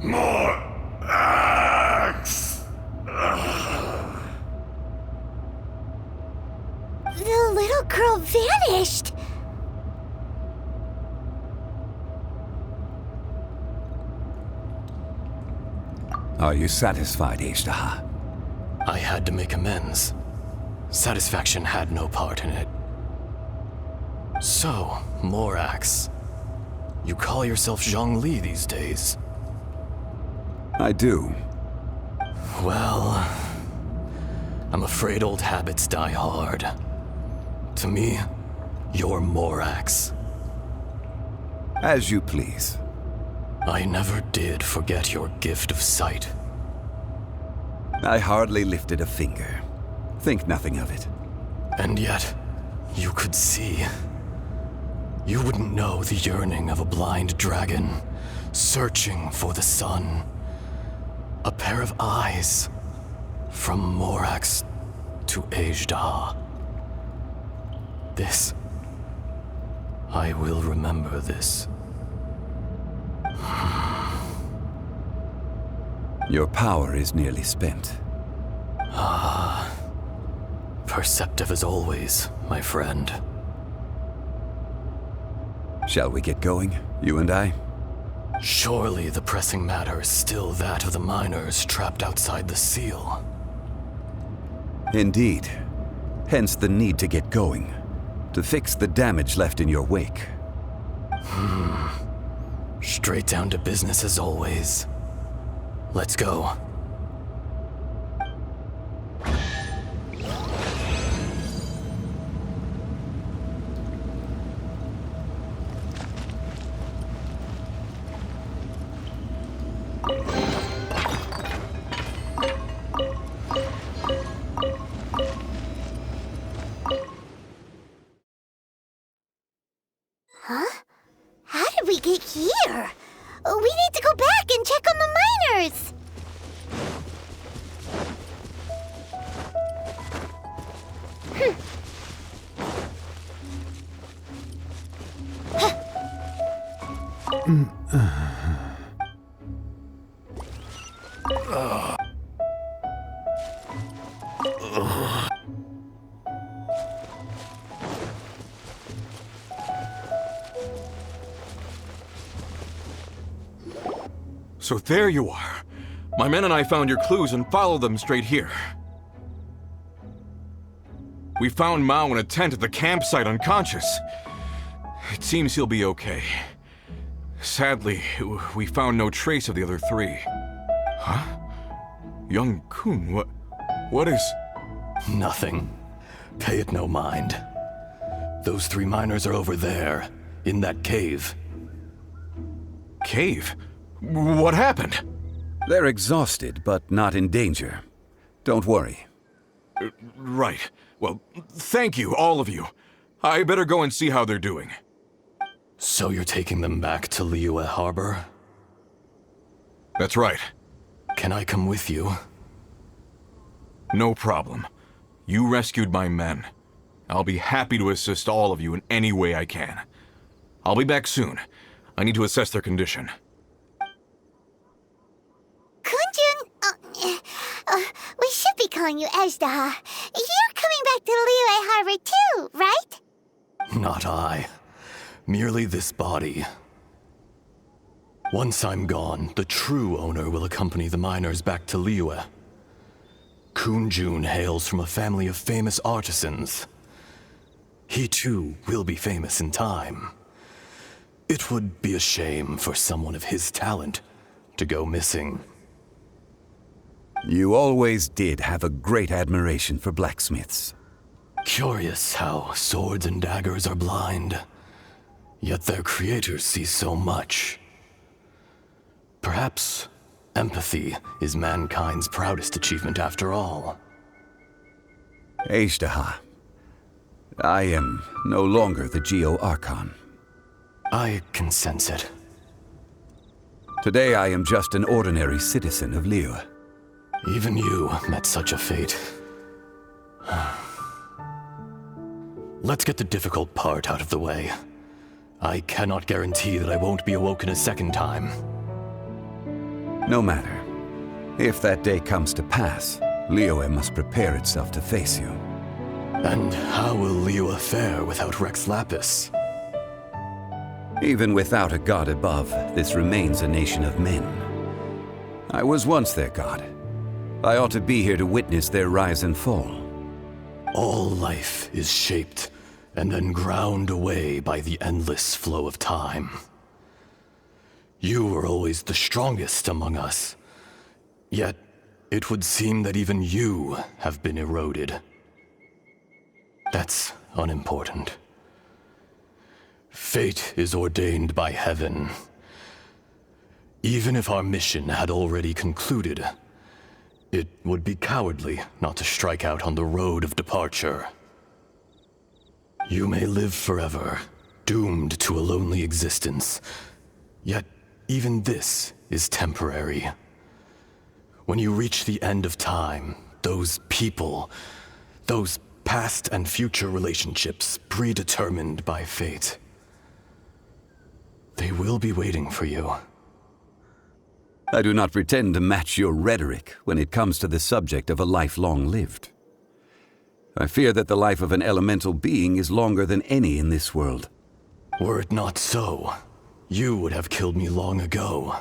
More axe. The little girl vanished. Are you satisfied, HDR? I had to make amends. Satisfaction had no part in it. So, Morax. You call yourself Zhongli these days? I do. Well, I'm afraid old habits die hard. To me, you're Morax. As you please. I never did forget your gift of sight. I hardly lifted a finger. Think nothing of it. And yet, you could see. You wouldn't know the yearning of a blind dragon, searching for the sun. A pair of eyes, from Morax to Ejda. This, I will remember this. Your power is nearly spent. Perceptive as always, my friend. Shall we get going, you and I? Surely the pressing matter is still that of the miners trapped outside the seal. Indeed. Hence the need to get going. To fix the damage left in your wake. Straight down to business as always. Let's go. Huh? How did we get here? We need to go back and check on the miners. So there you are. My men and I found your clues and followed them straight here. We found Mao in a tent at the campsite unconscious. It seems he'll be okay. Sadly, we found no trace of the other three. Huh? Young Kun, what is... Nothing. Pay it no mind. Those three miners are over there, in that cave. Cave? What happened? They're exhausted, but not in danger. Don't worry. Right. Well, thank you, all of you. I better go and see how they're doing. So you're taking them back to Liyue Harbor? That's right. Can I come with you? No problem. You rescued my men. I'll be happy to assist all of you in any way I can. I'll be back soon. I need to assess their condition. Kunjun, we should be calling you Ejda. You're coming back to Liyue Harbor too, right? Not I. Merely this body. Once I'm gone, the true owner will accompany the miners back to Liyue. Kunjun hails from a family of famous artisans. He too will be famous in time. It would be a shame for someone of his talent to go missing. You always did have a great admiration for blacksmiths. Curious how swords and daggers are blind, yet their creators see so much. Perhaps empathy is mankind's proudest achievement after all. Ejda, I am no longer the Geo-Archon. I can sense it. Today I am just an ordinary citizen of Liyue. Even you met such a fate. Let's get the difficult part out of the way. I cannot guarantee that I won't be awoken a second time. No matter. If that day comes to pass, Liyue must prepare itself to face you. And how will Liyue fare without Rex Lapis? Even without a god above, this remains a nation of men. I was once their god. I ought to be here to witness their rise and fall. All life is shaped and then ground away by the endless flow of time. You were always the strongest among us, yet it would seem that even you have been eroded. That's unimportant. Fate is ordained by heaven. Even if our mission had already concluded, it would be cowardly not to strike out on the road of departure. You may live forever, doomed to a lonely existence, yet even this is temporary. When you reach the end of time, those people, those past and future relationships predetermined by fate, they will be waiting for you. I do not pretend to match your rhetoric when it comes to the subject of a life long lived. I fear that the life of an elemental being is longer than any in this world. Were it not so, you would have killed me long ago,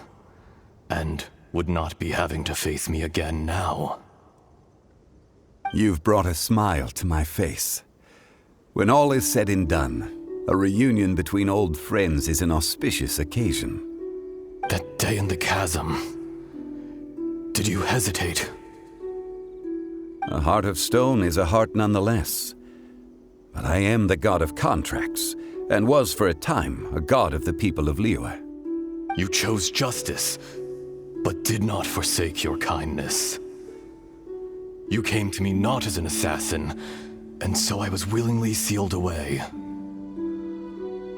and would not be having to face me again now. You've brought a smile to my face. When all is said and done, a reunion between old friends is an auspicious occasion. That day in the chasm, did you hesitate? A heart of stone is a heart nonetheless. But I am the god of contracts, and was for a time a god of the people of Liyue. You chose justice, but did not forsake your kindness. You came to me not as an assassin, and so I was willingly sealed away.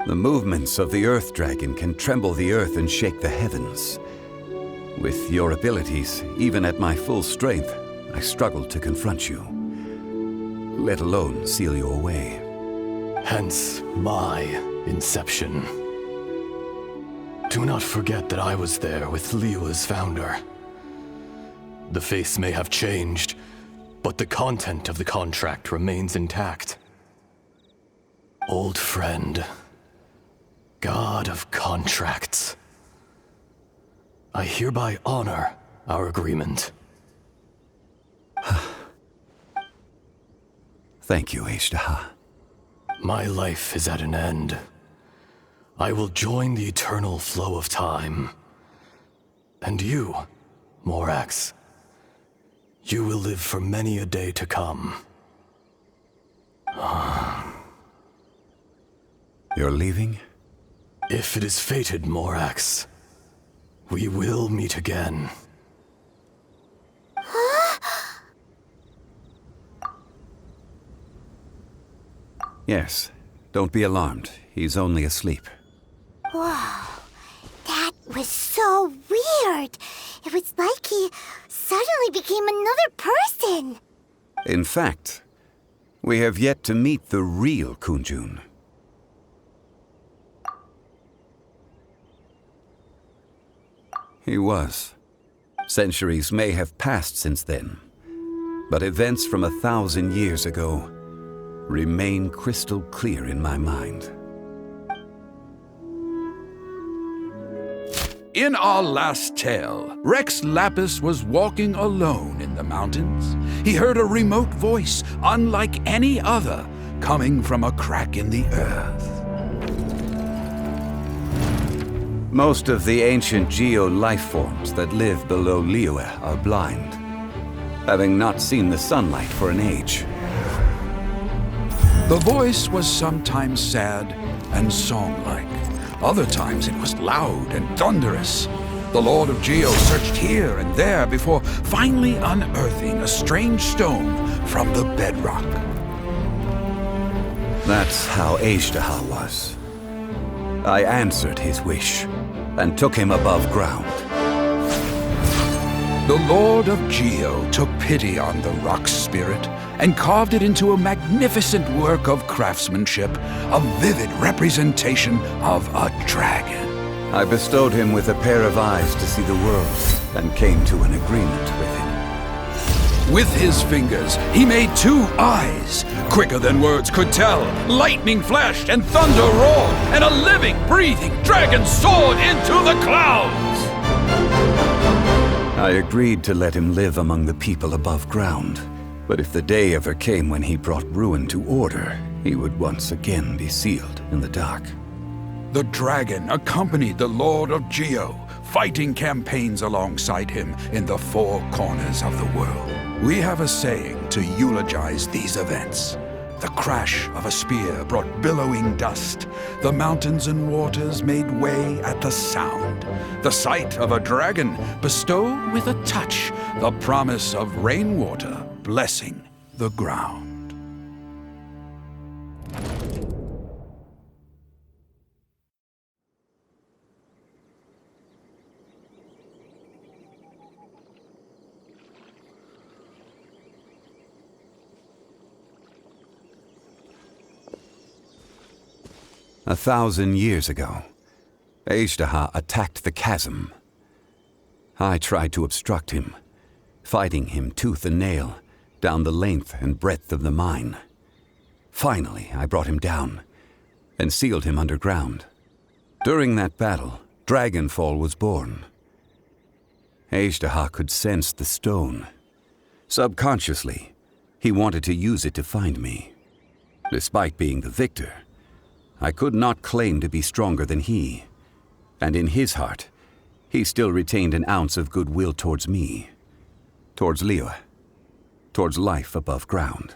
The movements of the Earth Dragon can tremble the earth and shake the heavens. With your abilities, even at my full strength, I struggled to confront you, let alone seal you away. Hence my inception. Do not forget that I was there with Liyue's founder. The face may have changed, but the content of the contract remains intact. Old friend, god of contracts, I hereby honor our agreement. Thank you, Ashtaha. My life is at an end. I will join the eternal flow of time. And you, Morax, you will live for many a day to come. You're leaving? If it is fated, Morax, we will meet again. Yes. Don't be alarmed. He's only asleep. Whoa, that was so weird. It was like he suddenly became another person. In fact, we have yet to meet the real Kunjun. He was. Centuries may have passed since then, but events from 1,000 years ago remain crystal clear in my mind. In our last tale, Rex Lapis was walking alone in the mountains. He heard a remote voice, unlike any other, coming from a crack in the earth. Most of the ancient geo-life forms that live below Liyue are blind, having not seen the sunlight for an age. The voice was sometimes sad and song-like. Other times it was loud and thunderous. The Lord of Geo searched here and there before finally unearthing a strange stone from the bedrock. That's how Ashtaha was. I answered his wish and took him above ground. The Lord of Geo took pity on the rock spirit and carved it into a magnificent work of craftsmanship, a vivid representation of a dragon. I bestowed him with a pair of eyes to see the world, and came to an agreement with him. With his fingers, he made 2 eyes. Quicker than words could tell, lightning flashed and thunder roared, and a living, breathing dragon soared into the clouds. I agreed to let him live among the people above ground. But if the day ever came when he brought ruin to order, he would once again be sealed in the dark. The dragon accompanied the Lord of Geo, fighting campaigns alongside him in the 4 corners of the world. We have a saying to eulogize these events. The crash of a spear brought billowing dust. The mountains and waters made way at the sound. The sight of a dragon bestowed with a touch the promise of rainwater blessing the ground. A 1,000 years ago, HDR attacked the chasm. I tried to obstruct him, fighting him tooth and nail down the length and breadth of the mine. Finally, I brought him down and sealed him underground. During that battle, Dragonfall was born. HDR could sense the stone. Subconsciously, he wanted to use it to find me. Despite being the victor, I could not claim to be stronger than he, and in his heart, he still retained an ounce of goodwill towards me, towards Liyue, towards life above ground.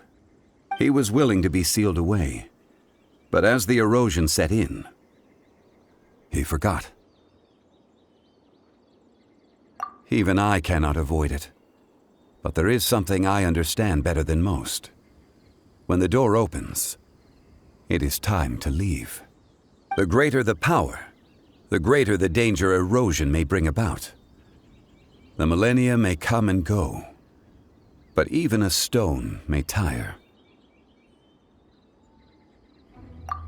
He was willing to be sealed away, but as the erosion set in, he forgot. Even I cannot avoid it, but there is something I understand better than most. When the door opens, it is time to leave. The greater the power, the greater the danger erosion may bring about. The millennia may come and go, but even a stone may tire.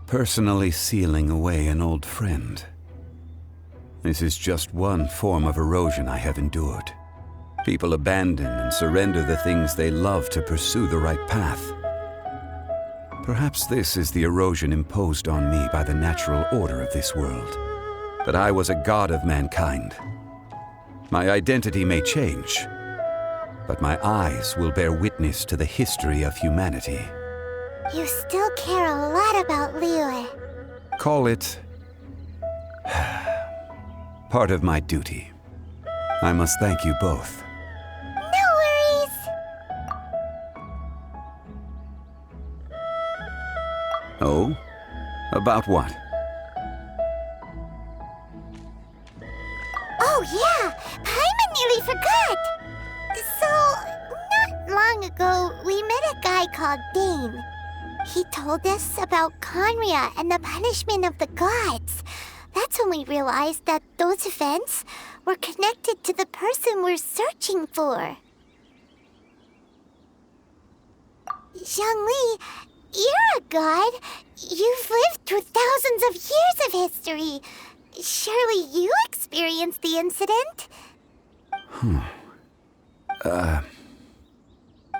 Personally sealing away an old friend. This is just one form of erosion I have endured. People abandon and surrender the things they love to pursue the right path. Perhaps this is the erosion imposed on me by the natural order of this world. That I was a god of mankind. My identity may change, but my eyes will bear witness to the history of humanity. You still care a lot about Liyue. Call it part of my duty. I must thank you both. No worries. Oh? About what? Oh yeah, Paimon nearly forgot. So, not long ago, we met a guy called Dane. He told us about Conria and the punishment of the gods. That's when we realized that those events were connected to the person we're searching for. Zhongli, you're a god. You've lived through thousands of years of history. Surely you experienced the incident?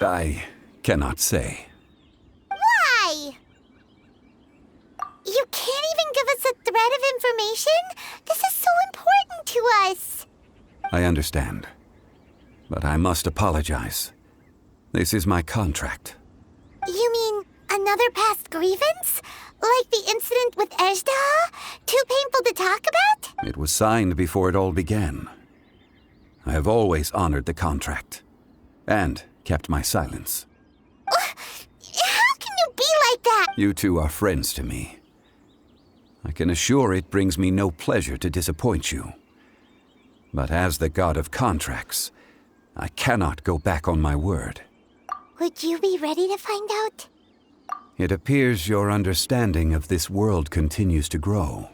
I cannot say. Why? You can't even give us a thread of information? This is so important to us. I understand. But I must apologize. This is my contract. You mean another past grievance? Like the incident with Ejda? Too painful to talk about? It was signed before it all began. I have always honored the contract. And kept my silence. How can you be like that? You two are friends to me. I can assure it brings me no pleasure to disappoint you. But as the god of contracts, I cannot go back on my word. Would you be ready to find out? It appears your understanding of this world continues to grow.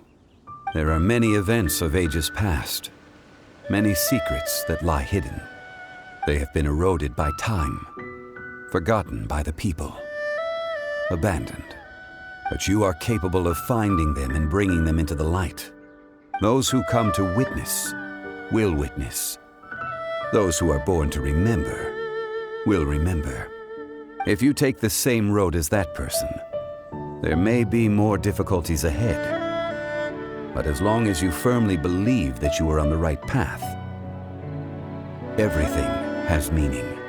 There are many events of ages past, many secrets that lie hidden. They have been eroded by time, forgotten by the people, abandoned. But you are capable of finding them and bringing them into the light. Those who come to witness will witness. Those who are born to remember will remember. If you take the same road as that person, there may be more difficulties ahead. But as long as you firmly believe that you are on the right path, everything has meaning.